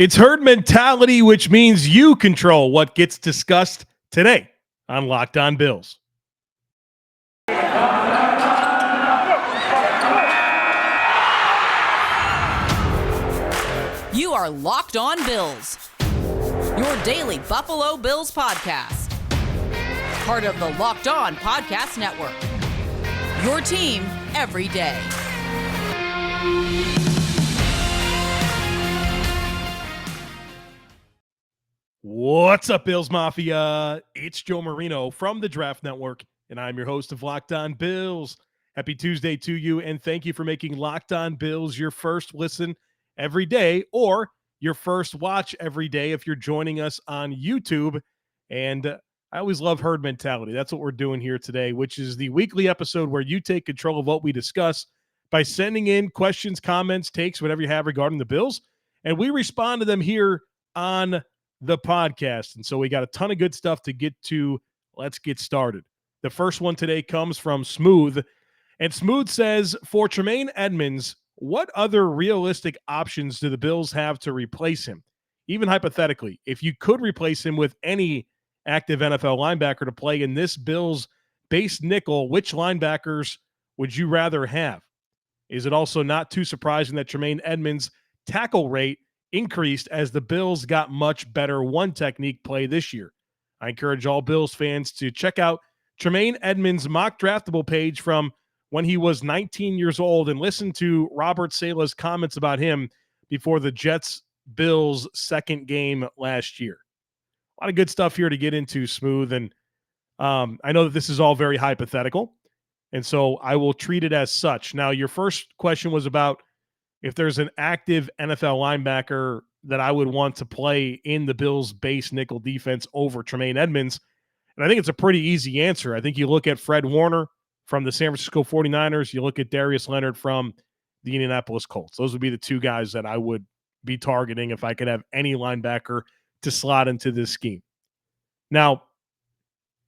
It's herd mentality, which means you control what gets discussed today on Locked On Bills. You are Locked On Bills, your daily Buffalo Bills podcast. Part of the Locked On Podcast Network, your team every day. What's up, Bills Mafia? It's Joe Marino from the Draft Network, and I'm your host of Locked On Bills. Happy Tuesday to you, and thank you for making Locked On Bills your first listen every day or your first watch every day if you're joining us on YouTube. And I always love herd mentality. That's what we're doing here today, which is the weekly episode where you take control of what we discuss by sending in questions, comments, takes, whatever you have regarding the Bills, and we respond to them here on the podcast. And so we got a ton of good stuff to get to. Let's get started. The first one today comes from Smooth, and Smooth says, for Tremaine Edmunds, what other realistic options do the Bills have to replace him? Even hypothetically, if you could replace him with any active NFL linebacker to play in this Bills base nickel, which linebackers would you rather have? Is it also not too surprising that Tremaine Edmunds' tackle rate increased as the Bills got much better one technique play this year? I encourage all Bills fans to check out Tremaine Edmunds' mock draftable page from when he was 19 years old and listen to Robert Saleh's comments about him before the Jets-Bills second game last year. A lot of good stuff here to get into, Smooth, and I know that this is all very hypothetical, and so I will treat it as such. Now, your first question was about if there's an active NFL linebacker that I would want to play in the Bills' base nickel defense over Tremaine Edmunds, and I think it's a pretty easy answer. I think you look at Fred Warner from the San Francisco 49ers, you look at Darius Leonard from the Indianapolis Colts. Those would be the two guys that I would be targeting if I could have any linebacker to slot into this scheme. Now,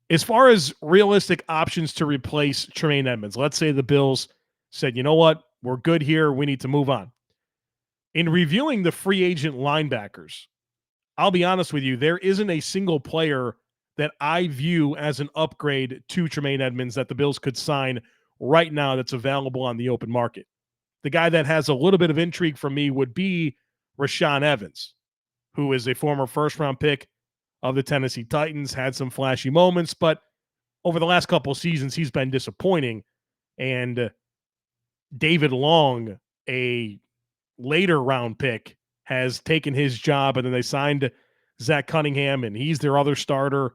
as far as realistic options to replace Tremaine Edmunds, let's say the Bills said, you know what, we're good here, we need to move on. In reviewing the free agent linebackers, I'll be honest with you, there isn't a single player that I view as an upgrade to Tremaine Edmunds that the Bills could sign right now that's available on the open market. The guy that has a little bit of intrigue for me would be Rashaan Evans, who is a former first-round pick of the Tennessee Titans, had some flashy moments, but over the last couple of seasons, he's been disappointing. And David Long, a later round pick, has taken his job, and then they signed Zach Cunningham, and he's their other starter,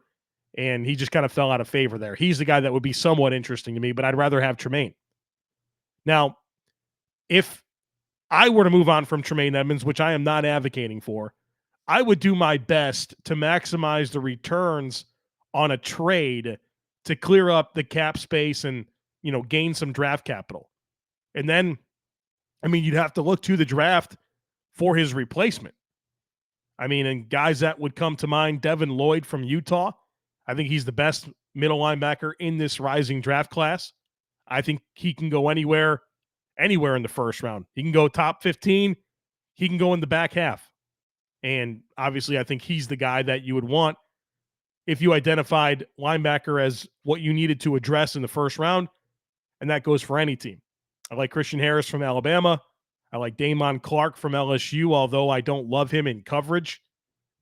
and he just kind of fell out of favor there. He's the guy that would be somewhat interesting to me, but I'd rather have Tremaine. Now, if I were to move on from Tremaine Edmunds, which I am not advocating for, I would do my best to maximize the returns on a trade to clear up the cap space and, gain some draft capital. And then, you'd have to look to the draft for his replacement. And guys that would come to mind, Devin Lloyd from Utah. I think he's the best middle linebacker in this rising draft class. I think he can go anywhere in the first round. He can go top 15. He can go in the back half. And obviously, I think he's the guy that you would want if you identified linebacker as what you needed to address in the first round, and that goes for any team. I like Christian Harris from Alabama. I like Damon Clark from LSU, although I don't love him in coverage.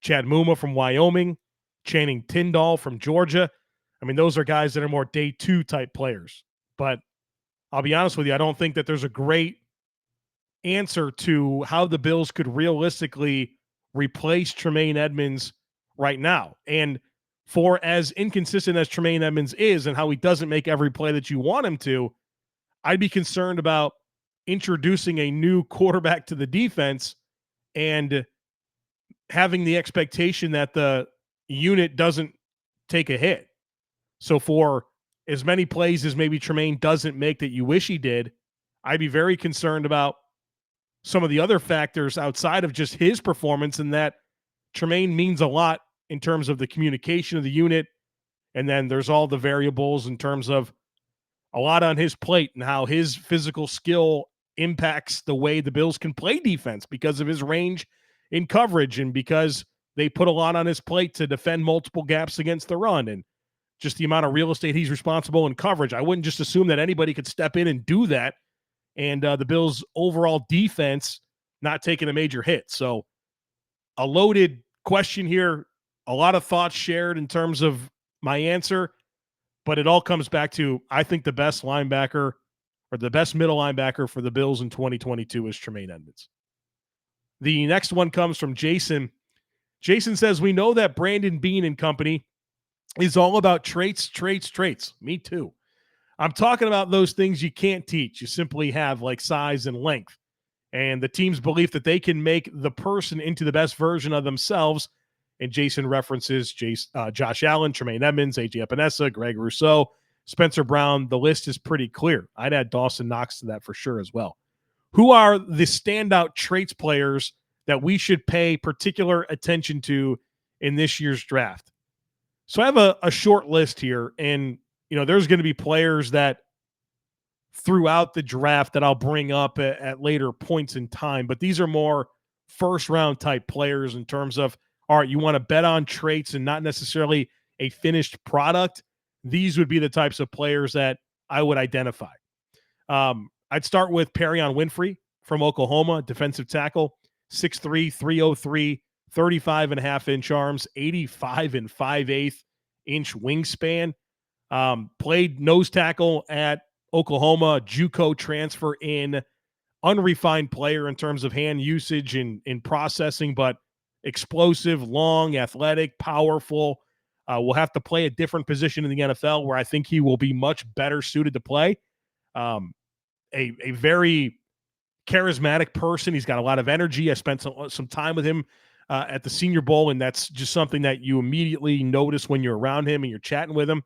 Chad Muma from Wyoming. Channing Tindall from Georgia. Those are guys that are more day two type players. But I'll be honest with you, I don't think that there's a great answer to how the Bills could realistically replace Tremaine Edmunds right now. And for as inconsistent as Tremaine Edmunds is and how he doesn't make every play that you want him to, I'd be concerned about introducing a new quarterback to the defense and having the expectation that the unit doesn't take a hit. So for as many plays as maybe Tremaine doesn't make that you wish he did, I'd be very concerned about some of the other factors outside of just his performance, and that Tremaine means a lot in terms of the communication of the unit. And then there's all the variables in terms of a lot on his plate and how his physical skill impacts the way the Bills can play defense because of his range in coverage and because they put a lot on his plate to defend multiple gaps against the run and just the amount of real estate he's responsible in coverage. I wouldn't just assume that anybody could step in and do that. And the Bills' overall defense not taking a major hit. So a loaded question here, a lot of thoughts shared in terms of my answer, but it all comes back to I think the best linebacker or the best middle linebacker for the Bills in 2022 is Tremaine Edmunds. The next one comes from Jason. Jason says, we know that Brandon Beane and company is all about traits. Me too. I'm talking about those things you can't teach. You simply have, like size and length. And the team's belief that they can make the person into the best version of themselves. And Jason references Josh Allen, Tremaine Edmunds, A.J. Epinesa, Greg Rousseau, Spencer Brown. The list is pretty clear. I'd add Dawson Knox to that for sure as well. Who are the standout traits players that we should pay particular attention to in this year's draft? So I have a short list here, and there's going to be players that throughout the draft that I'll bring up at later points in time, but these are more first-round type players in terms of, all right, you want to bet on traits and not necessarily a finished product. These would be the types of players that I would identify. I'd start with Perion Winfrey from Oklahoma, defensive tackle, 6'3", 303, 35.5-inch arms, 85 and 5/8 inch wingspan. Played nose tackle at Oklahoma, JUCO transfer in, unrefined player in terms of hand usage and in processing, but explosive, long, athletic, powerful. Will have to play a different position in the NFL where I think he will be much better suited to play. A very charismatic person. He's got a lot of energy. I spent some time with him at the Senior Bowl, and that's just something that you immediately notice when you're around him and you're chatting with him.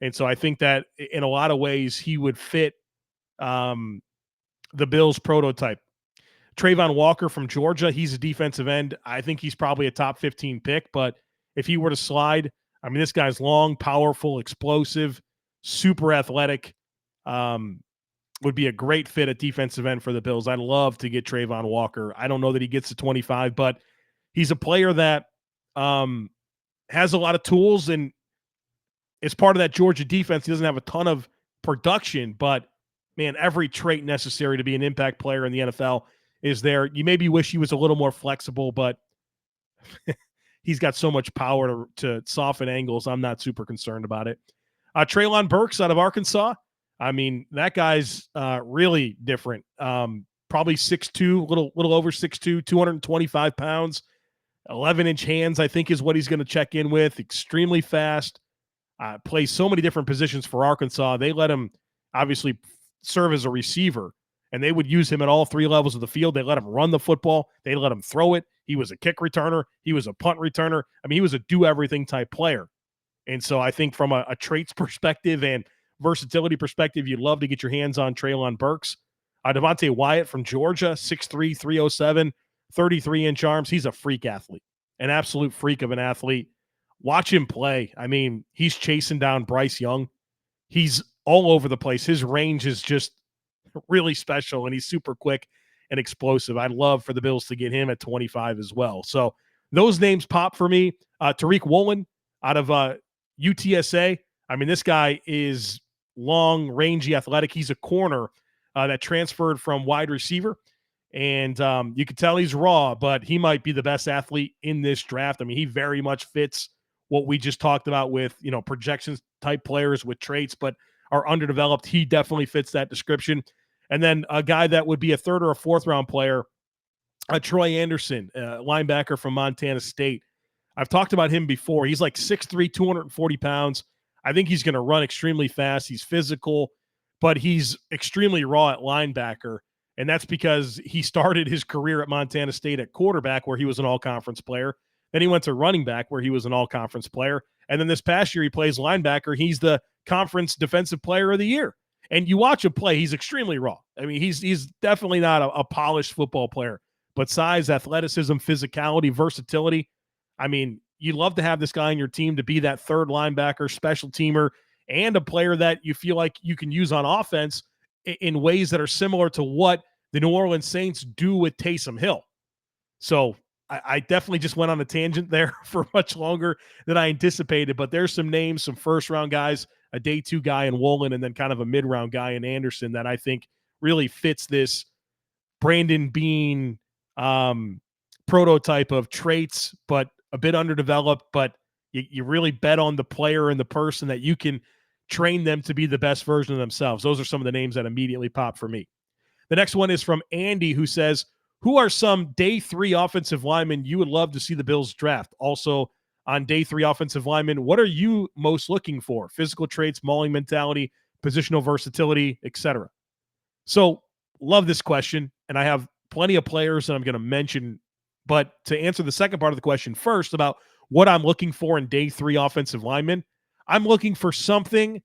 And so I think that in a lot of ways he would fit the Bills prototype. Trayvon Walker from Georgia, he's a defensive end. I think he's probably a top 15 pick, but if he were to slide, I mean, this guy's long, powerful, explosive, super athletic, would be a great fit at defensive end for the Bills. I'd love to get Trayvon Walker. I don't know that he gets to 25, but he's a player that has a lot of tools, and it's part of that Georgia defense. He doesn't have a ton of production, but, man, every trait necessary to be an impact player in the NFL is there. You maybe wish he was a little more flexible, but he's got so much power to soften angles. I'm not super concerned about it. Treylon Burks out of Arkansas. I mean, that guy's really different. Probably 6'2", little over 6'2", 225 pounds, 11-inch hands, I think is what he's going to check in with. Extremely fast. Plays so many different positions for Arkansas. They let him obviously serve as a receiver, and they would use him at all three levels of the field. They let him run the football. They let him throw it. He was a kick returner. He was a punt returner. I mean, he was a do-everything type player. And so I think from a traits perspective and versatility perspective, you'd love to get your hands on Treylon Burks. Devontae Wyatt from Georgia, 6'3", 307, 33-inch arms. He's a freak athlete, an absolute freak of an athlete. Watch him play. I mean, he's chasing down Bryce Young. He's all over the place. His range is just really special, and he's super quick and explosive. I'd love for the Bills to get him at 25 as well. So those names pop for me. Tariq Woolen out of UTSA. I mean, this guy is long, rangy, athletic. He's a corner that transferred from wide receiver. And you can tell he's raw, but he might be the best athlete in this draft. I mean, he very much fits what we just talked about with, projections type players with traits, but are underdeveloped. He definitely fits that description. And then a guy that would be a third or a fourth round player, Troy Anderson, linebacker from Montana State. I've talked about him before. He's like 6'3", 240 pounds. I think he's going to run extremely fast. He's physical, but he's extremely raw at linebacker. And that's because he started his career at Montana State at quarterback, where he was an all-conference player. Then he went to running back, where he was an all-conference player. And then this past year, he plays linebacker. He's the conference defensive player of the year. And you watch him play, he's extremely raw. I mean, he's definitely not a polished football player. But size, athleticism, physicality, versatility, I mean, you'd love to have this guy on your team to be that third linebacker, special teamer, and a player that you feel like you can use on offense in ways that are similar to what the New Orleans Saints do with Taysom Hill. So I definitely just went on a tangent there for much longer than I anticipated, but there's some names, some first-round guys, a day 2 guy in Woolen, and then kind of a mid-round guy in Anderson that I think really fits this Brandon Beane prototype of traits, but a bit underdeveloped, but you really bet on the player and the person that you can train them to be the best version of themselves. Those are some of the names that immediately pop for me. The next one is from Andy, who says, who are some day 3 offensive linemen you would love to see the Bills draft? Also, on day 3 offensive linemen, what are you most looking for? Physical traits, mauling mentality, positional versatility, etc. So, love this question, and I have plenty of players that I'm going to mention. But to answer the second part of the question first about what I'm looking for in day 3 offensive linemen, I'm looking for something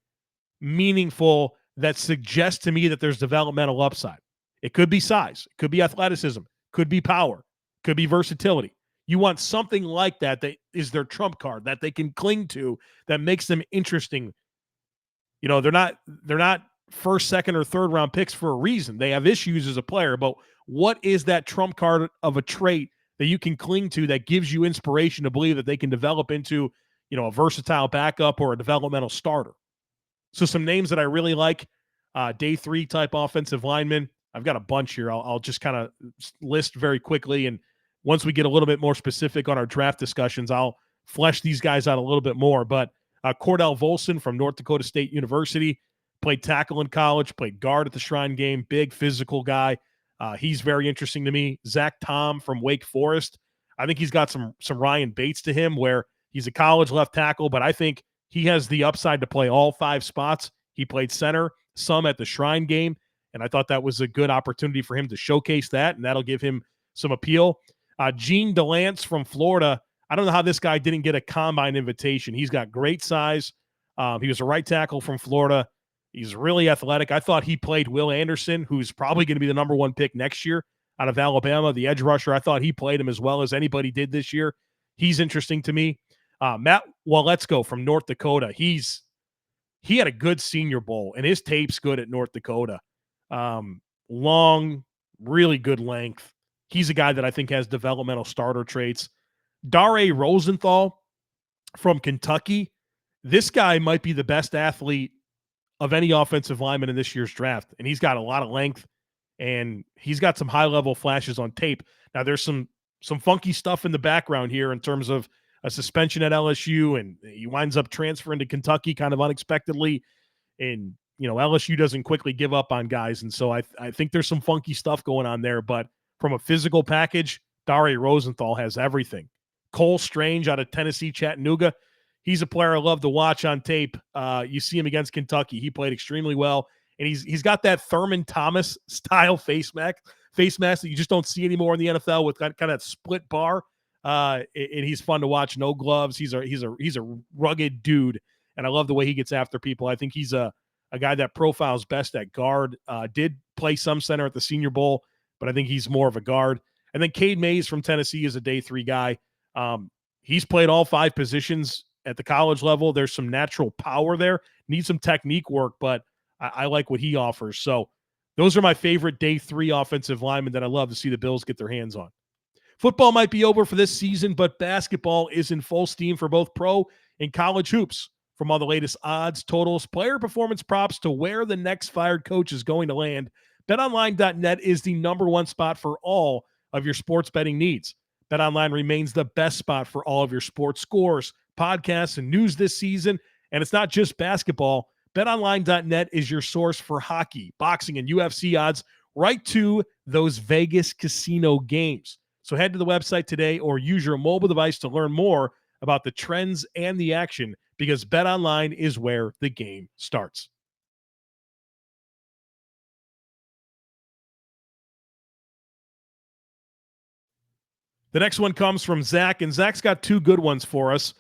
meaningful that suggests to me that there's developmental upside. It could be size, it could be athleticism, could be power, could be versatility. You want something like that that is their trump card that they can cling to, that makes them interesting. You know, they're not first, second, or third round picks for a reason. They have issues as a player, but what is that trump card of a trait that you can cling to that gives you inspiration to believe that they can develop into, you know, a versatile backup or a developmental starter? So some names that I really like, day 3 type offensive linemen. I've got a bunch here. I'll just kind of list very quickly. And once we get a little bit more specific on our draft discussions, I'll flesh these guys out a little bit more. But Cordell Volson from North Dakota State University, played tackle in college, played guard at the Shrine Game, big physical guy. He's very interesting to me. Zach Tom from Wake Forest. I think he's got some Ryan Bates to him, where he's a college left tackle, but I think he has the upside to play all 5 spots. He played center some at the Shrine Game, and I thought that was a good opportunity for him to showcase that, and that'll give him some appeal. Gene DeLance from Florida. I don't know how this guy didn't get a combine invitation. He's got great size. He was a right tackle from Florida. He's really athletic. I thought he played Will Anderson, who's probably going to be the number 1 pick next year out of Alabama, the edge rusher. I thought he played him as well as anybody did this year. He's interesting to me. Matt Waletzko from North Dakota. He had a good Senior Bowl, and his tape's good at North Dakota. Long, really good length. He's a guy that I think has developmental starter traits. Dare Rosenthal from Kentucky. This guy might be the best athlete of any offensive lineman in this year's draft, and he's got a lot of length, and he's got some high-level flashes on tape. Now, there's some funky stuff in the background here in terms of a suspension at LSU, and he winds up transferring to Kentucky kind of unexpectedly, and you know, LSU doesn't quickly give up on guys, and so I think there's some funky stuff going on there, but from a physical package, Dare Rosenthal has everything. Cole Strange out of Tennessee Chattanooga, he's a player I love to watch on tape. You see him against Kentucky. He played extremely well, and he's got that Thurman Thomas style face mask that you just don't see anymore in the NFL with kind of that split bar. And he's fun to watch. No gloves. He's a rugged dude, and I love the way he gets after people. I think he's a guy that profiles best at guard. Did play some center at the Senior Bowl, but I think he's more of a guard. And then Cade Mays from Tennessee is a day 3 guy. He's played all 5 positions at the college level. There's some natural power there. Needs some technique work, but I like what he offers. So those are my favorite day 3 offensive linemen that I love to see the Bills get their hands on. Football might be over for this season, but basketball is in full steam for both pro and college hoops. From all the latest odds, totals, player performance props to where the next fired coach is going to land, BetOnline.net is the number 1 spot for all of your sports betting needs. BetOnline remains the best spot for all of your sports scores, podcasts, and news this season. And it's not just basketball. BetOnline.net is your source for hockey, boxing, and UFC odds right to those Vegas casino games. So head to the website today or use your mobile device to learn more about the trends and the action, because BetOnline is where the game starts. The next one comes from Zach, and Zach's got 2 good ones for us.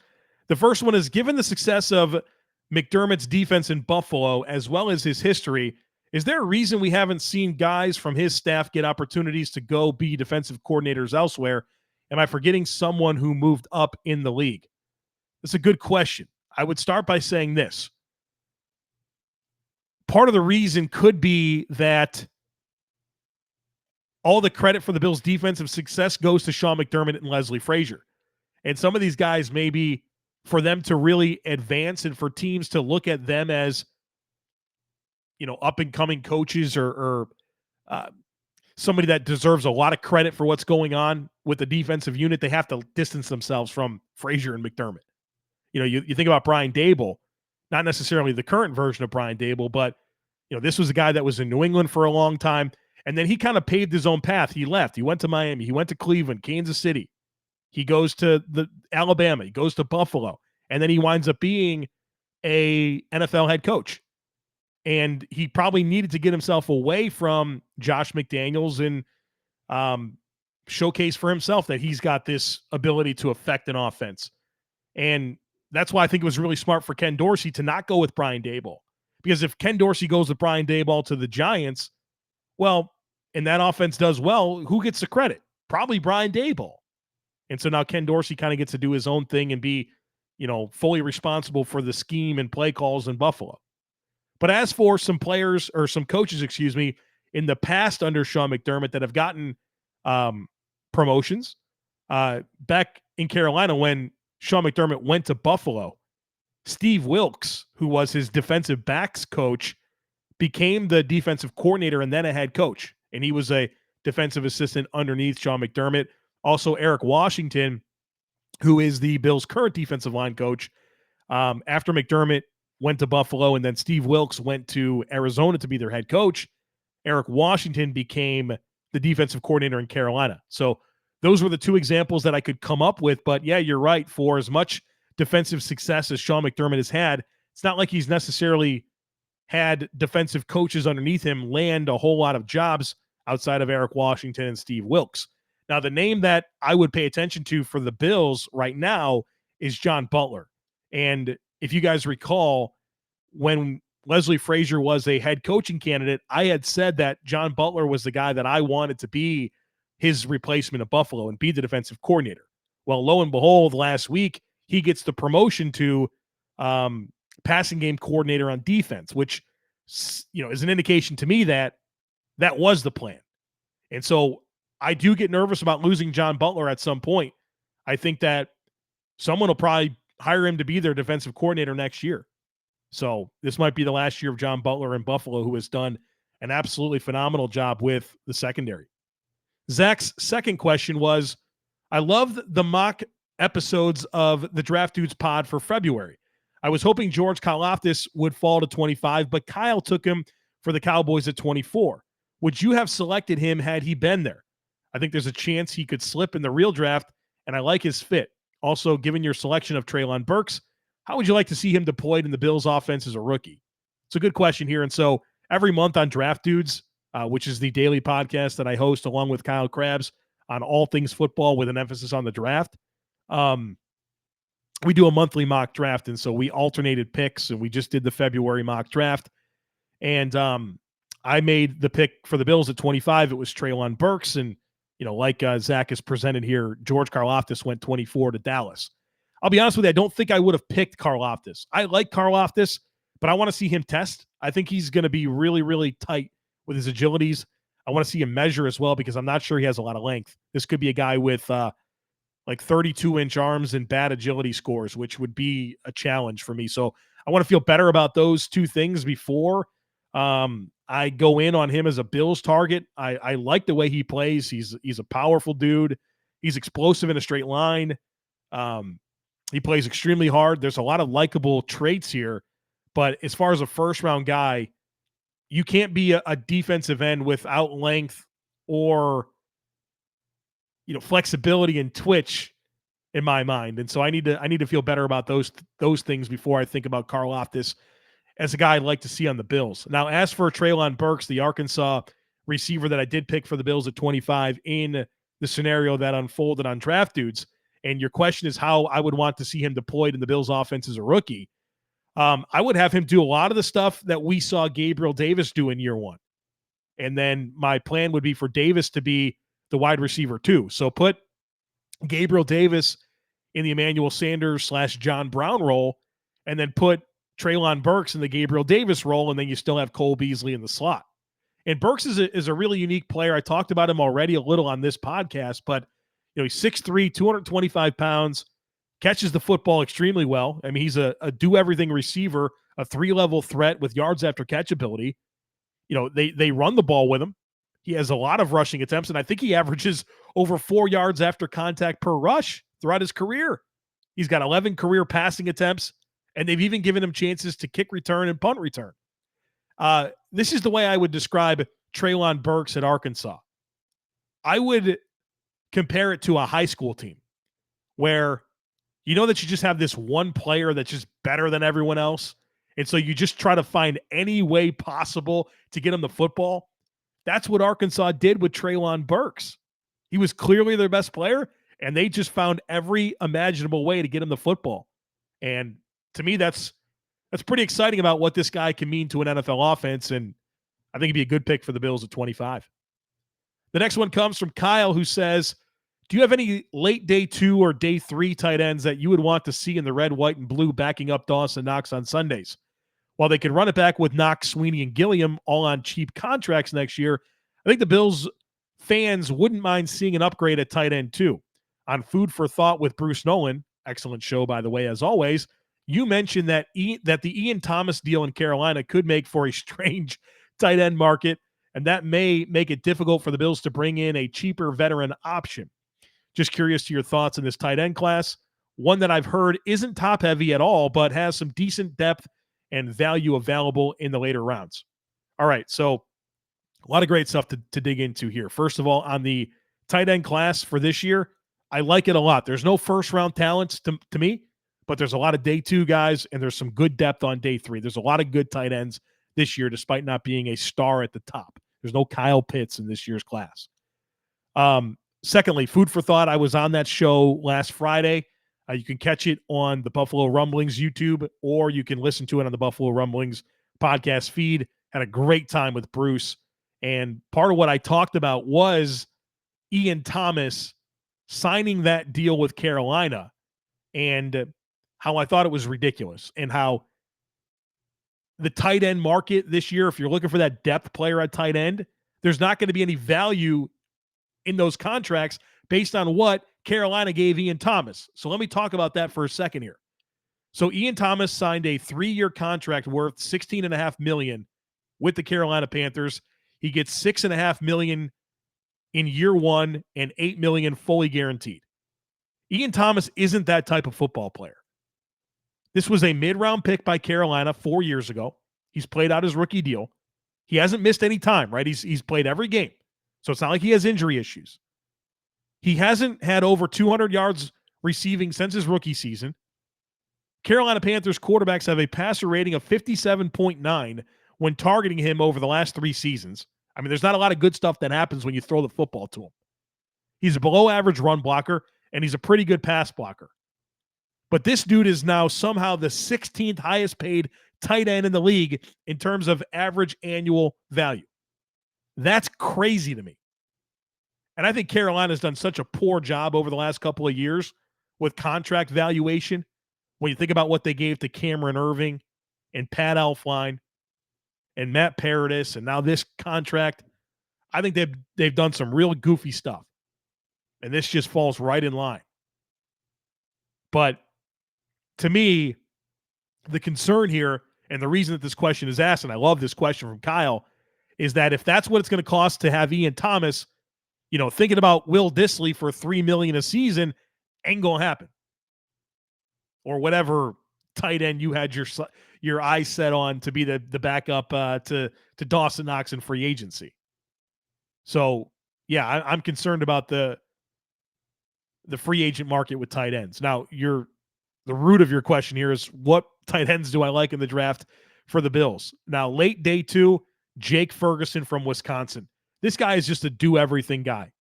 The first one is, given the success of McDermott's defense in Buffalo, as well as his history, is there a reason we haven't seen guys from his staff get opportunities to go be defensive coordinators elsewhere? Am I forgetting someone who moved up in the league? That's a good question. I would start by saying this. Part of the reason could be that all the credit for the Bills' defensive success goes to Sean McDermott and Leslie Frazier. And some of these guys, maybe for them to really advance and for teams to look at them as, up and coming coaches or somebody that deserves a lot of credit for what's going on with the defensive unit, they have to distance themselves from Frazier and McDermott. You think about Brian Daboll, not necessarily the current version of Brian Daboll, but this was a guy that was in New England for a long time, and then he kind of paved his own path. He left. He went to Miami. He went to Cleveland, Kansas City. He goes to the Alabama. He goes to Buffalo, and then he winds up being a NFL head coach. And he probably needed to get himself away from Josh McDaniels and showcase for himself that he's got this ability to affect an offense. And that's why I think it was really smart for Ken Dorsey to not go with Brian Daboll. Because if Ken Dorsey goes with Brian Daboll to the Giants, well, and that offense does well, who gets the credit? Probably Brian Daboll. And so now Ken Dorsey kind of gets to do his own thing and be, fully responsible for the scheme and play calls in Buffalo. But as for some players or some coaches, in the past under Sean McDermott that have gotten promotions, back in Carolina when Sean McDermott went to Buffalo, Steve Wilks, who was his defensive backs coach, became the defensive coordinator and then a head coach. And he was a defensive assistant underneath Sean McDermott. Also, Eric Washington, who is the Bills' current defensive line coach, after McDermott went to Buffalo and then Steve Wilks went to Arizona to be their head coach, Eric Washington became the defensive coordinator in Carolina. So those were the two examples that I could come up with. But yeah, you're right. For as much defensive success as Sean McDermott has had, it's not like he's necessarily had defensive coaches underneath him land a whole lot of jobs outside of Eric Washington and Steve Wilks. Now, the name that I would pay attention to for the Bills right now is John Butler. And if you guys recall, when Leslie Frazier was a head coaching candidate, I had said that John Butler was the guy that I wanted to be his replacement at Buffalo and be the defensive coordinator. Well, lo and behold, last week, he gets the promotion to passing game coordinator on defense, which, is an indication to me that that was the plan. And so I do get nervous about losing John Butler at some point. I think that someone will probably hire him to be their defensive coordinator next year. So this might be the last year of John Butler in Buffalo, who has done an absolutely phenomenal job with the secondary. Zach's second question was, I loved the mock episodes of the Draft Dudes pod for February. I was hoping George Karlaftis would fall to 25, but Kyle took him for the Cowboys at 24. Would you have selected him had he been there? I think there's a chance he could slip in the real draft, and I like his fit. Also, given your selection of Treylon Burks, how would you like to see him deployed in the Bills' offense as a rookie? It's a good question here. And so every month on Draft Dudes, which is the daily podcast that I host along with Kyle Krabs on all things football with an emphasis on the draft, we do a monthly mock draft. And so we alternated picks, and we just did the February mock draft. And I made the pick for the Bills at 25. It was Treylon Burks. And, like Zach has presented here, George Karlaftis went 24 to Dallas. I'll be honest with you, I don't think I would have picked Karlaftis. I like Karlaftis, but I want to see him test. I think he's going to be really, really tight with his agilities. I want to see him measure as well because I'm not sure he has a lot of length. This could be a guy with like 32-inch arms and bad agility scores, which would be a challenge for me. So I want to feel better about those two things before I go in on him as a Bills target. I like the way he plays. He's a powerful dude. He's explosive in a straight line. He plays extremely hard. There's a lot of likable traits here, but as far as a first-round guy, you can't be a defensive end without length or, flexibility and twitch in my mind. And so I need to feel better about those things before I think about Karlaftis as a guy I'd like to see on the Bills. Now, as for Treylon Burks, the Arkansas receiver that I did pick for the Bills at 25 in the scenario that unfolded on Draft Dudes, and your question is how I would want to see him deployed in the Bills offense as a rookie. I would have him do a lot of the stuff that we saw Gabriel Davis do in year one. And then my plan would be for Davis to be the wide receiver too. So put Gabriel Davis in the Emmanuel Sanders / John Brown role, and then put Treylon Burks in the Gabriel Davis role, and then you still have Cole Beasley in the slot. And Burks is a really unique player. I talked about him already a little on this podcast, but he's 6'3", 225 pounds, catches the football extremely well. I mean, he's a do-everything receiver, a 3-level threat with yards after catch ability. They run the ball with him. He has a lot of rushing attempts, and I think he averages over 4 yards after contact per rush throughout his career. He's got 11 career passing attempts, and they've even given him chances to kick return and punt return. This is the way I would describe Treylon Burks at Arkansas. I would compare it to a high school team where that you just have this one player that's just better than everyone else, and so you just try to find any way possible to get him the football. That's what Arkansas did with Treylon Burks. He was clearly their best player, and they just found every imaginable way to get him the football. And to me, that's pretty exciting about what this guy can mean to an NFL offense, and I think he'd be a good pick for the Bills at 25. The next one comes from Kyle, who says, do you have any late day 2 or day 3 tight ends that you would want to see in the red, white, and blue backing up Dawson Knox on Sundays? While they could run it back with Knox, Sweeney, and Gilliam all on cheap contracts next year, I think the Bills fans wouldn't mind seeing an upgrade at tight end too. On Food for Thought with Bruce Nolan, excellent show, by the way, as always, you mentioned that the Ian Thomas deal in Carolina could make for a strange tight end market, and that may make it difficult for the Bills to bring in a cheaper veteran option. Just curious to your thoughts on this tight end class. One that I've heard isn't top-heavy at all, but has some decent depth and value available in the later rounds. All right, so a lot of great stuff to dig into here. First of all, on the tight end class for this year, I like it a lot. There's no first-round talents to me, but there's a lot of day 2 guys, and there's some good depth on day 3. There's a lot of good tight ends this year, despite not being a star at the top. There's no Kyle Pitts in this year's class. Secondly, Food for Thought. I was on that show last Friday. You can catch it on the Buffalo Rumblings YouTube, or you can listen to it on the Buffalo Rumblings podcast feed. Had a great time with Bruce. And part of what I talked about was Ian Thomas signing that deal with Carolina and how I thought it was ridiculous, and how the tight end market this year, if you're looking for that depth player at tight end, there's not going to be any value in those contracts based on what Carolina gave Ian Thomas. So let me talk about that for a second here. So Ian Thomas signed a 3-year contract worth $16.5 million with the Carolina Panthers. He gets $6.5 million in year 1 and $8 million fully guaranteed. Ian Thomas isn't that type of football player. This was a mid-round pick by Carolina 4 years ago. He's played out his rookie deal. He hasn't missed any time, right? He's played every game. So it's not like he has injury issues. He hasn't had over 200 yards receiving since his rookie season. Carolina Panthers quarterbacks have a passer rating of 57.9 when targeting him over the last 3 seasons. I mean, there's not a lot of good stuff that happens when you throw the football to him. He's a below-average run blocker, and he's a pretty good pass blocker. But this dude is now somehow the 16th highest-paid tight end in the league in terms of average annual value. That's crazy to me. And I think Carolina's done such a poor job over the last couple of years with contract valuation. When you think about what they gave to Cameron Irving and Pat Elflein and Matt Paradis, and now this contract, I think they've done some real goofy stuff. And this just falls right in line. But to me, the concern here, and the reason that this question is asked, and I love this question from Kyle, is that if that's what it's going to cost to have Ian Thomas, thinking about Will Dissly for $3 million a season ain't going to happen. Or whatever tight end you had your eyes set on to be the backup to Dawson Knox in free agency. So, yeah, I'm concerned about the free agent market with tight ends. Now, the root of your question here is, what tight ends do I like in the draft for the Bills? Now, late day 2, Jake Ferguson from Wisconsin. This guy is just a do-everything guy.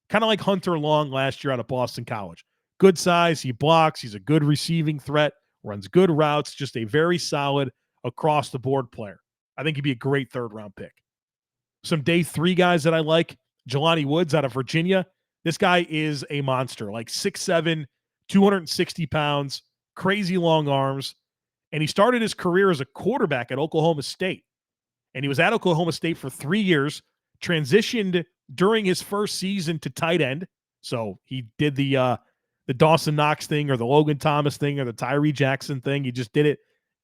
Kind of like Hunter Long last year out of Boston College. Good size, he blocks, he's a good receiving threat, runs good routes, just a very solid across-the-board player. I think he'd be a great third-round pick. Some day 3 guys that I like, Jelani Woods out of Virginia. This guy is a monster, like 6'7", 260 pounds, crazy long arms, and he started his career as a quarterback at Oklahoma State. and he was at Oklahoma State for 3 years, transitioned during his first season to tight end. So he did the Dawson Knox thing or the Logan Thomas thing or the Tyree Jackson thing. He just did it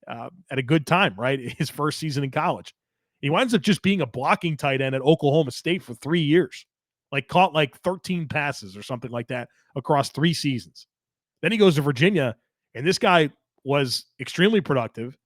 at a good time, right? His first season in college. He winds up just being a blocking tight end at Oklahoma State for 3 years, like caught like 13 passes or something like that across 3 seasons. Then he goes to Virginia, and this guy was extremely productive,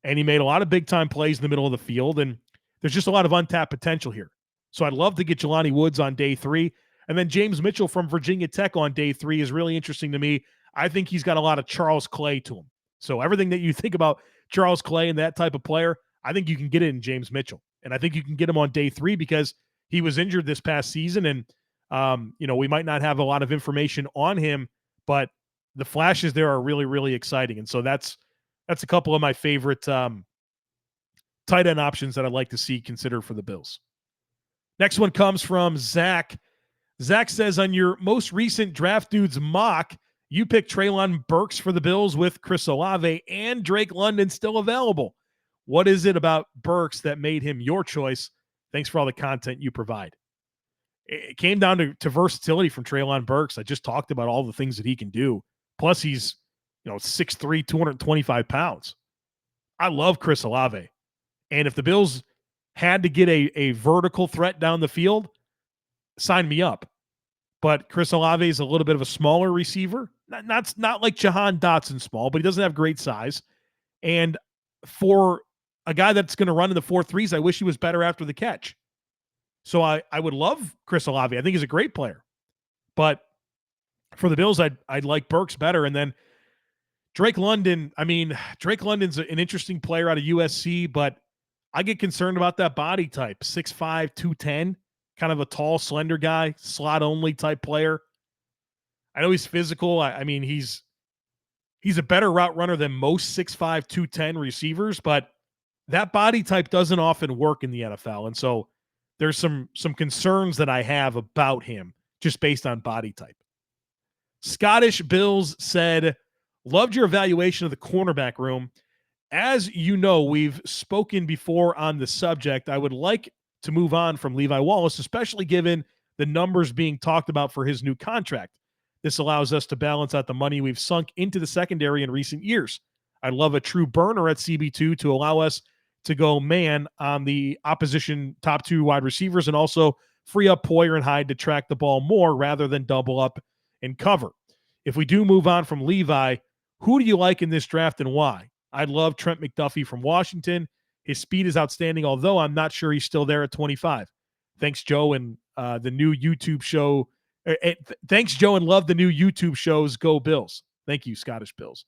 and he made a lot of big-time plays in the middle of the field, and there's just a lot of untapped potential here. So I'd love to get Jelani Woods on day 3, and then James Mitchell from Virginia Tech on day 3 is really interesting to me. I think he's got a lot of Charles Clay to him. So everything that you think about Charles Clay and that type of player, I think you can get it in James Mitchell. And I think you can get him on day 3 because he was injured this past season, and we might not have a lot of information on him, but the flashes there are really, really exciting. And so that's a couple of my favorite tight end options that I'd like to see considered for the Bills. Next one comes from Zach. Zach says, on your most recent Draft Dudes mock, you picked Treylon Burks for the Bills with Chris Olave and Drake London still available. What is it about Burks that made him your choice? Thanks for all the content you provide. It came down to versatility from Treylon Burks. I just talked about all the things that he can do. Plus, he's 6'3", 225 pounds. I love Chris Olave. And if the Bills had to get a vertical threat down the field, sign me up. But Chris Olave is a little bit of a smaller receiver. Not like Jahan Dotson small, but he doesn't have great size. And for a guy that's going to run in the 4.3s, I wish he was better after the catch. So I would love Chris Olave. I think he's a great player. But for the Bills, I'd like Burks better. And then Drake London, Drake London's an interesting player out of USC, but I get concerned about that body type. 6'5", 210, kind of a tall, slender guy, slot-only type player. I know he's physical. He's a better route runner than most 6'5", 210 receivers, but that body type doesn't often work in the NFL. And so there's some concerns that I have about him just based on body type. Scottish Bills said, loved your evaluation of the cornerback room. As you know, we've spoken before on the subject. I would like to move on from Levi Wallace, especially given the numbers being talked about for his new contract. This allows us to balance out the money we've sunk into the secondary in recent years. I'd love a true burner at CB2 to allow us to go man on the opposition top 2 wide receivers and also free up Poyer and Hyde to track the ball more rather than double up and cover. If we do move on from Levi, who do you like in this draft and why? I'd love Trent McDuffie from Washington. His speed is outstanding, although I'm not sure he's still there at 25. Thanks, Joe, and the new YouTube show. Thanks, Joe, and love the new YouTube shows. Go Bills. Thank you, Scottish Bills.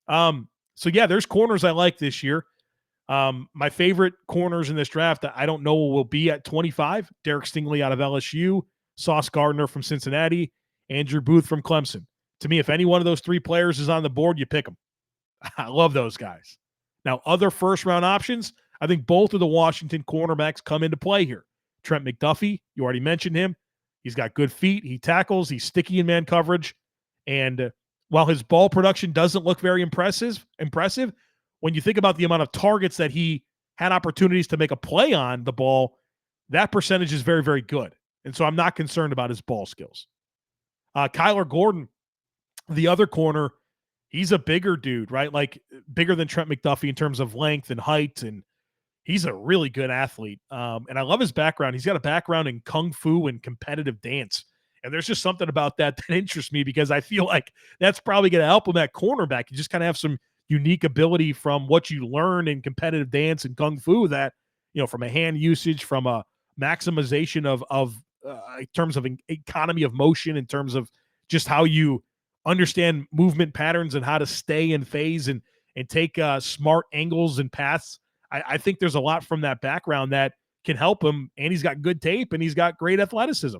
So yeah, there's corners I like this year. My favorite corners in this draft, I don't know will be at 25. Derek Stingley out of LSU, Sauce Gardner from Cincinnati, Andrew Booth from Clemson. To me, if any one of those 3 players is on the board, you pick them. I love those guys. Now, other first-round options, I think both of the Washington cornerbacks come into play here. Trent McDuffie, you already mentioned him. He's got good feet. He tackles. He's sticky in man coverage. And while his ball production doesn't look very impressive, when you think about the amount of targets that he had opportunities to make a play on the ball, that percentage is very, very good. And so I'm not concerned about his ball skills. Kyler Gordon, the other corner, he's a bigger dude, right? Like bigger than Trent McDuffie in terms of length and height, and he's a really good athlete. And I love his background. He's got a background in kung fu and competitive dance. And there's just something about that interests me because I feel like that's probably going to help him at cornerback. You just kind of have some unique ability from what you learn in competitive dance and kung fu that, from a hand usage, from a maximization of in terms of economy of motion, in terms of just how you understand movement patterns and how to stay in phase and take smart angles and paths. I think there's a lot from that background that can help him, and he's got good tape and he's got great athleticism.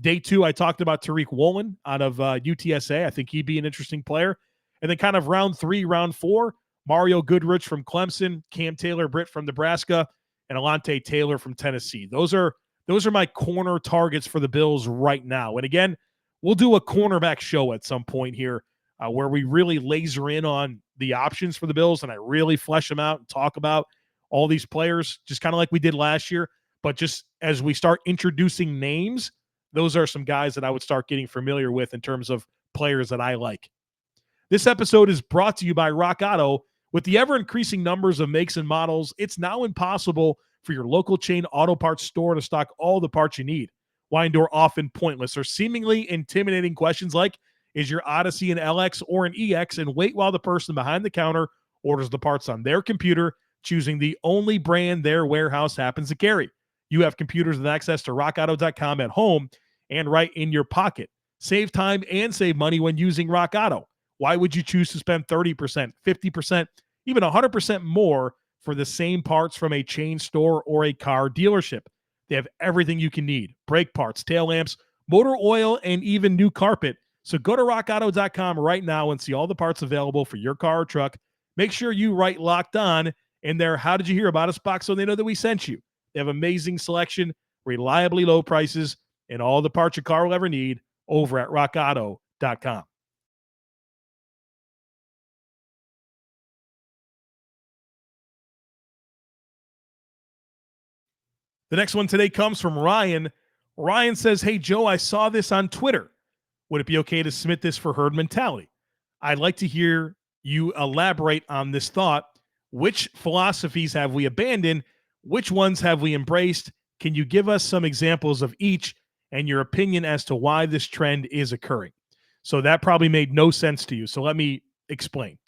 Day 2, I talked about Tariq Woolen out of UTSA. I think he'd be an interesting player. And then kind of round 3, round 4, Mario Goodrich from Clemson, Cam Taylor-Britt from Nebraska, and Alontae Taylor from Tennessee. Those are my corner targets for the Bills right now. And again, we'll do a cornerback show at some point here where we really laser in on the options for the Bills and I really flesh them out and talk about all these players, just kind of like we did last year. But just as we start introducing names, those are some guys that I would start getting familiar with in terms of players that I like. This episode is brought to you by Rock Auto. With the ever-increasing numbers of makes and models, it's now impossible for your local chain auto parts store to stock all the parts you need. Why endure often pointless or seemingly intimidating questions like, is your Odyssey an LX or an EX? And wait while the person behind the counter orders the parts on their computer, choosing the only brand their warehouse happens to carry. You have computers with access to rockauto.com at home and right in your pocket. Save time and save money when using Rock Auto. Why would you choose to spend 30%, 50%, even 100% more for the same parts from a chain store or a car dealership? They have everything you can need: brake parts, tail lamps, motor oil, and even new carpet. So go to rockauto.com right now and see all the parts available for your car or truck. Make sure you write Locked On in their How Did You Hear About Us box so they know that we sent you. They have amazing selection, reliably low prices, and all the parts your car will ever need over at rockauto.com. The next one today comes from Ryan. Ryan says, hey, Joe, I saw this on Twitter. Would it be okay to submit this for herd mentality? I'd like to hear you elaborate on this thought. Which philosophies have we abandoned? Which ones have we embraced? Can you give us some examples of each and your opinion as to why this trend is occurring? So that probably made no sense to you. So let me explain.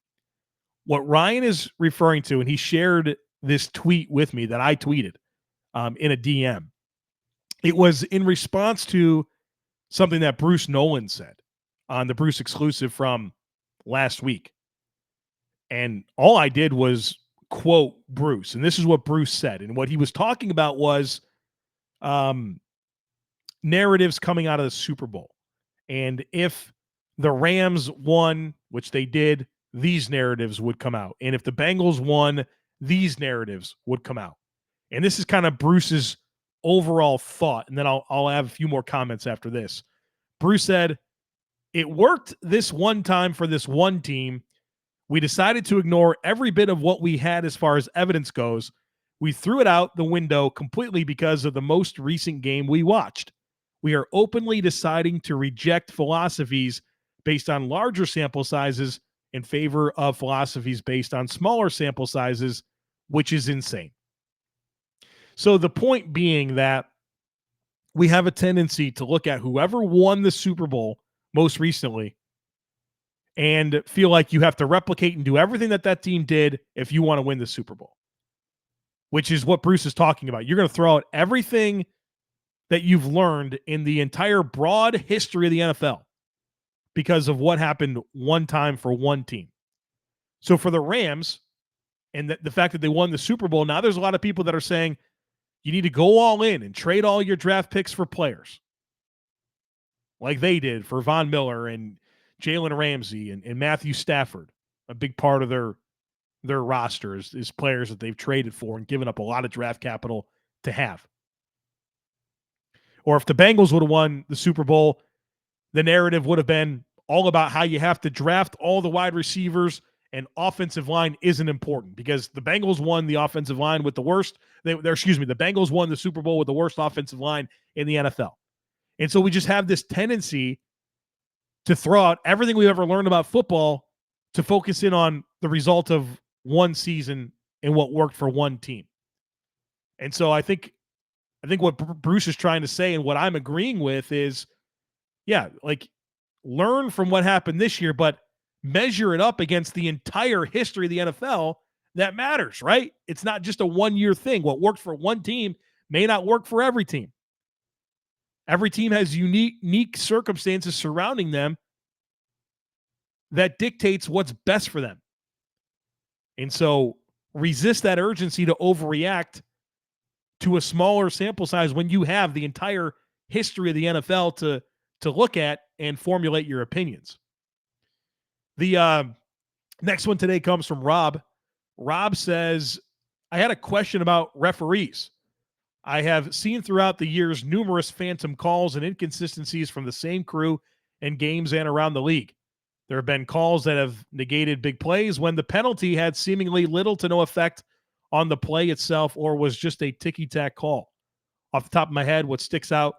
What Ryan is referring to, and he shared this tweet with me that I tweeted in a DM. It was in response to something that Bruce Nolan said on the Bruce exclusive from last week. And all I did was quote Bruce. And this is what Bruce said. And what he was talking about was narratives coming out of the Super Bowl. And if the Rams won, which they did, these narratives would come out. And if the Bengals won, these narratives would come out. And this is kind of Bruce's overall thought. And then I'll have a few more comments after this. Bruce said, it worked this one time for this one team. We decided to ignore every bit of what we had as far as evidence goes. We threw it out the window completely because of the most recent game we watched. We are openly deciding to reject philosophies based on larger sample sizes in favor of philosophies based on smaller sample sizes, which is insane. So the point being that we have a tendency to look at whoever won the Super Bowl most recently and feel like you have to replicate and do everything that that team did if you want to win the Super Bowl, which is what Bruce is talking about. You're going to throw out everything that you've learned in the entire broad history of the NFL because of what happened one time for one team. So for the Rams and the fact that they won the Super Bowl, now there's a lot of people that are saying you need to go all in and trade all your draft picks for players like they did for Von Miller and Jalen Ramsey and Matthew Stafford. A big part of their roster is players that they've traded for and given up a lot of draft capital to have. Or if the Bengals would have won the Super Bowl, the narrative would have been all about how you have to draft all the wide receivers and offensive line isn't important because the Bengals won the offensive line with the worst. The Bengals won the Super Bowl with the worst offensive line in the NFL. And so we just have this tendency to throw out everything we've ever learned about football to focus in on the result of one season and what worked for one team. And so I think what Bruce is trying to say and what I'm agreeing with is, yeah, like learn from what happened this year, but measure it up against the entire history of the NFL. That matters, right? It's not just a one-year thing. What worked for one team may not work for every team. Every team has unique circumstances surrounding them that dictates what's best for them. And so resist that urgency to overreact to a smaller sample size when you have the entire history of the NFL to look at and formulate your opinions. The next one today comes from Rob. Rob says, I had a question about referees. I have seen throughout the years numerous phantom calls and inconsistencies from the same crew in games and around the league. There have been calls that have negated big plays when the penalty had seemingly little to no effect on the play itself or was just a ticky-tack call. Off the top of my head, what sticks out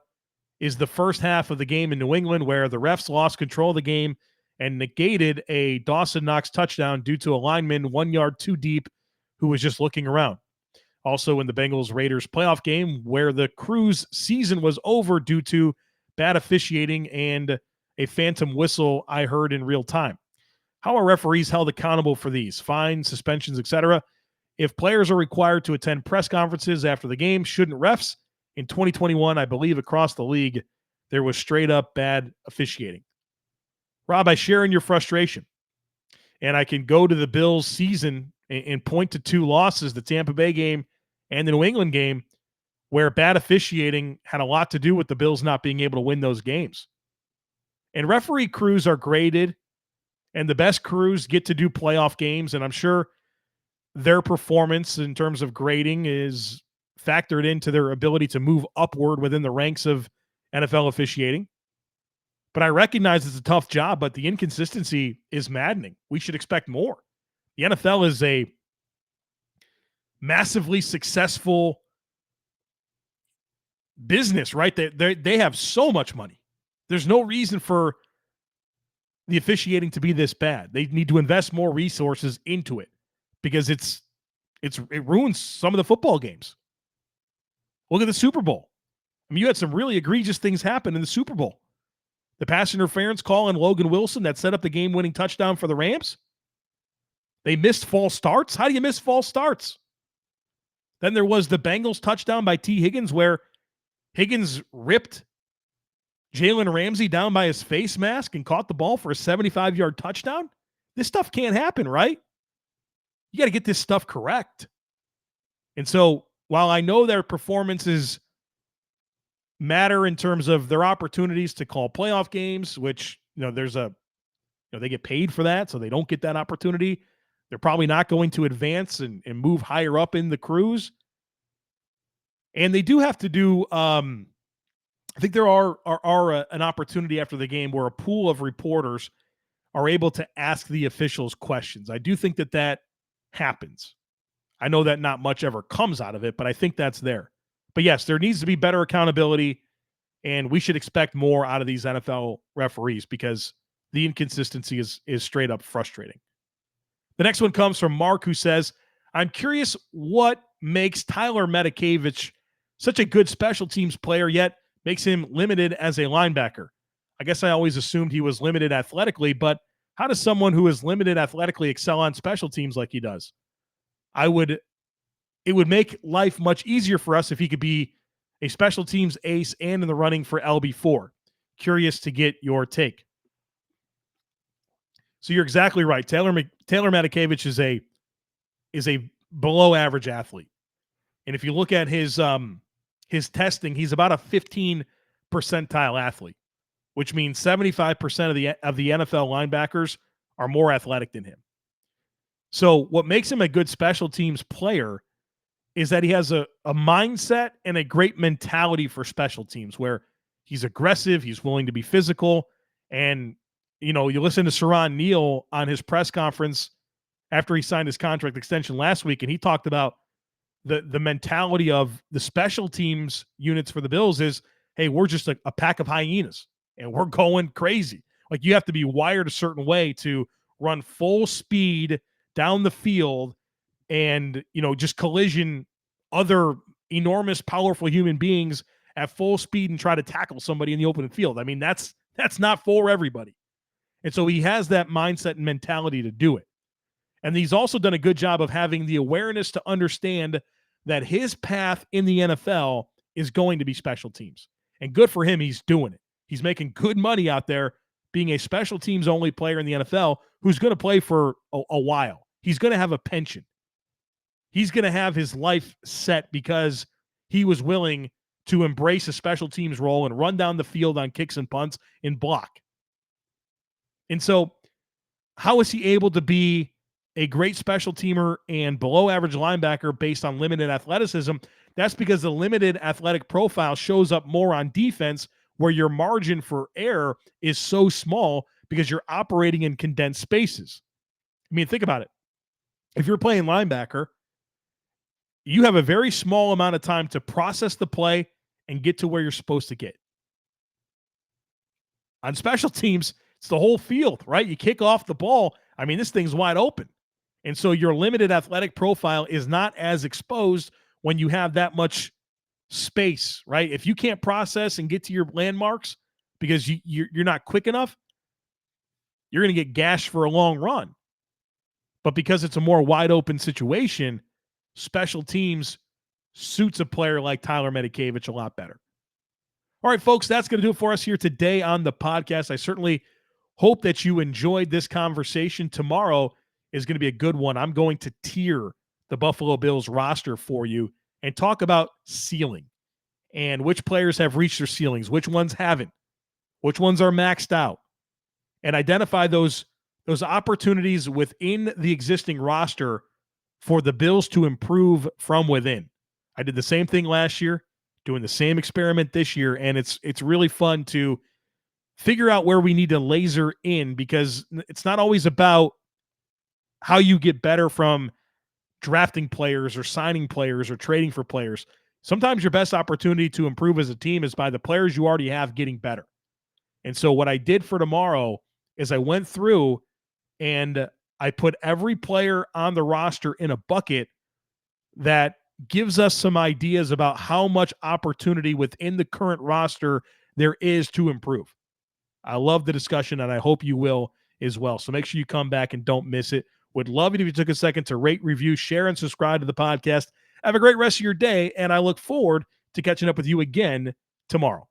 is the first half of the game in New England where the refs lost control of the game and negated a Dawson Knox touchdown due to a lineman 1 yard too deep who was just looking around. Also in the Bengals-Raiders playoff game where the Crew's season was over due to bad officiating and a phantom whistle I heard in real time. How are referees held accountable for these? Fines, suspensions, etc.? If players are required to attend press conferences after the game, shouldn't refs? In 2021, I believe across the league, there was straight up bad officiating. Rob, I share in your frustration. And I can go to the Bills season and point to 2 losses, the Tampa Bay game and the New England game, where bad officiating had a lot to do with the Bills not being able to win those games. And referee crews are graded, and the best crews get to do playoff games, and I'm sure their performance in terms of grading is factored into their ability to move upward within the ranks of NFL officiating. But I recognize it's a tough job, but the inconsistency is maddening. We should expect more. The NFL is a massively successful business, right? They have so much money. There's no reason for the officiating to be this bad. They need to invest more resources into it because it ruins some of the football games. Look at the Super Bowl. I mean, you had some really egregious things happen in the Super Bowl. The pass interference call on Logan Wilson that set up the game-winning touchdown for the Rams. They missed false starts. How do you miss false starts? Then there was the Bengals touchdown by T. Higgins where Higgins ripped Jalen Ramsey down by his face mask and caught the ball for a 75-yard touchdown. This stuff can't happen, right? You got to get this stuff correct. And so while I know their performances matter in terms of their opportunities to call playoff games, which, they get paid for that, so they don't get that opportunity. They're probably not going to advance and move higher up in the crews. And they do have to do, I think there are an opportunity after the game where a pool of reporters are able to ask the officials questions. I do think that happens. I know that not much ever comes out of it, but I think that's there. But yes, there needs to be better accountability, and we should expect more out of these NFL referees because the inconsistency is straight up frustrating. The next one comes from Mark, who says, I'm curious what makes Tyler Matakevich such a good special teams player, yet makes him limited as a linebacker. I guess I always assumed he was limited athletically, but how does someone who is limited athletically excel on special teams like he does? It would make life much easier for us if he could be a special teams ace and in the running for LB4. Curious to get your take. So you're exactly right. Taylor Matakevich is a below average athlete. And if you look at his testing, he's about a 15 percentile athlete, which means 75% of the NFL linebackers are more athletic than him. So what makes him a good special teams player is that he has a mindset and a great mentality for special teams where he's aggressive, he's willing to be physical. And, you listen to Saran Neal on his press conference after he signed his contract extension last week, and he talked about the mentality of the special teams units for the Bills is, hey, we're just a pack of hyenas, and we're going crazy. Like, you have to be wired a certain way to run full speed down the field and, just collision other enormous, powerful human beings at full speed and try to tackle somebody in the open field. I mean, that's not for everybody. And so he has that mindset and mentality to do it. And he's also done a good job of having the awareness to understand that his path in the NFL is going to be special teams. And good for him, he's doing it. He's making good money out there being a special teams only player in the NFL who's going to play for a while. He's going to have a pension. He's going to have his life set because he was willing to embrace a special teams role and run down the field on kicks and punts and block. And so how is he able to be a great special teamer and below average linebacker based on limited athleticism? That's because the limited athletic profile shows up more on defense where your margin for error is so small because you're operating in condensed spaces. I mean, think about it. If you're playing linebacker you have a very small amount of time to process the play and get to where you're supposed to get. On special teams, it's the whole field, right? You kick off the ball. I mean, this thing's wide open. And so your limited athletic profile is not as exposed when you have that much space, right? If you can't process and get to your landmarks because you're not quick enough, you're going to get gashed for a long run. But because it's a more wide open situation, special teams suits a player like Tyler Medikevich a lot better. All right, folks, that's going to do it for us here today on the podcast. I certainly hope that you enjoyed this conversation. Tomorrow is going to be a good one. I'm going to tier the Buffalo Bills roster for you and talk about ceiling and which players have reached their ceilings, which ones haven't, which ones are maxed out, and identify those opportunities within the existing roster for the Bills to improve from within. I did the same thing last year, doing the same experiment this year, and it's really fun to figure out where we need to laser in, because it's not always about how you get better from drafting players or signing players or trading for players. Sometimes your best opportunity to improve as a team is by the players you already have getting better. And so what I did for tomorrow is I went through and I put every player on the roster in a bucket that gives us some ideas about how much opportunity within the current roster there is to improve. I love the discussion, and I hope you will as well. So make sure you come back and don't miss it. Would love it if you took a second to rate, review, share, and subscribe to the podcast. Have a great rest of your day, and I look forward to catching up with you again tomorrow.